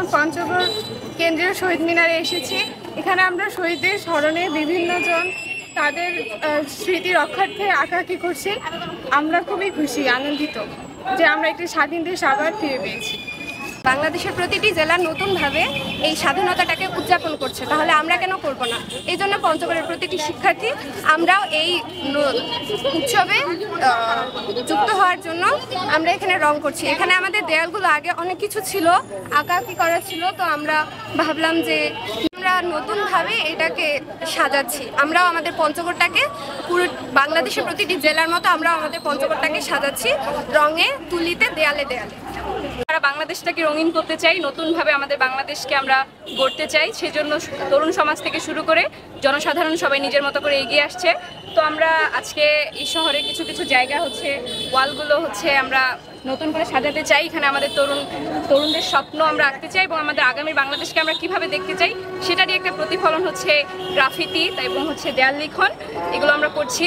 এখন পঞ্চগড় কেন্দ্রীয় শহীদ মিনারে এসেছি। এখানে আমরা শহীদদের স্মরণে বিভিন্ন জন তাদের স্মৃতি রক্ষার্থে আঁকাআঁকি করছি। আমরা খুবই খুশি, আনন্দিত যে আমরা একটি স্বাধীন দেশ আবার ফিরে পেয়েছি। বাংলাদেশের প্রতিটি জেলা নতুনভাবে এই স্বাধীনতাটাকে উদযাপন করছে, তাহলে আমরা কেন করব না? এই জন্য পঞ্চগড়ের প্রতিটি শিক্ষার্থী আমরাও এই উৎসবে যুক্ত হওয়ার জন্য আমরা এখানে রং করছি। এখানে আমাদের দেয়ালগুলো আগে অনেক কিছু ছিল, আঁকাআঁকি করা ছিল, তো আমরা ভাবলাম যে আমরা নতুনভাবে এটাকে সাজাচ্ছি। আমরাও আমাদের পঞ্চগড়টাকে পুরো বাংলাদেশের প্রতিটি জেলার মতো আমরাও আমাদের পঞ্চগড়টাকে সাজাচ্ছি রঙে, তুলিতে, দেয়ালে দেয়ালে। আমরা বাংলাদেশটাকে রঙিন করতে চাই, নতুনভাবে আমাদের বাংলাদেশকে আমরা গড়তে চাই। সেজন্য তরুণ সমাজ থেকে শুরু করে জনসাধারণ সবাই নিজের মতো করে এগিয়ে আসছে। তো আমরা আজকে এই শহরে কিছু কিছু জায়গা ওয়ালগুলো আমরা নতুন করে সাজাতে চাই। এখানে আমাদের তরুণদের স্বপ্ন আমরা আঁকতে চাই এবং আমাদের আগামী বাংলাদেশকে আমরা কিভাবে দেখতে চাই সেটারই একটা প্রতিফলন গ্রাফিতি এবং দেয়াল লিখন। এগুলো আমরা করছি।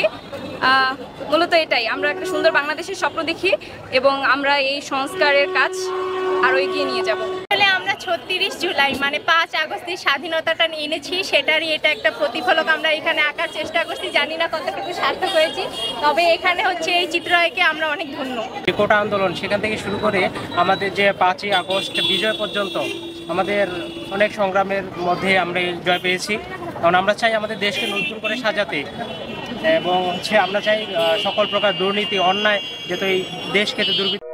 মূলত এটাই, আমরা একটা সুন্দর বাংলাদেশের স্বপ্ন দেখি এবং আমরা এই সংস্কারের কাজ আরও এগিয়ে নিয়ে যাব। আমরা ৩৬ জুলাই মানে ৫ আগস্ট স্বাধীনতাটা এনেছি, সেটারই এটা একটা প্রতিফলক আমরা এখানে আঁকার চেষ্টা করছি। জানি না কতটুকু সার্থক হয়েছি, তবে এখানে এই চিত্র এঁকে আমরা অনেক ধন্য। কোটা আন্দোলন সেখান থেকে শুরু করে আমাদের যে ৫ই আগস্ট বিজয় পর্যন্ত আমাদের অনেক সংগ্রামের মধ্যে আমরা জয় পেয়েছি। কারণ আমরা চাই আমাদের দেশকে নতুন করে সাজাতে এবং আমরা চাই সকল প্রকার দুর্নীতি, অন্যায় যাতে এই দেশকে দুর্বৃত্ত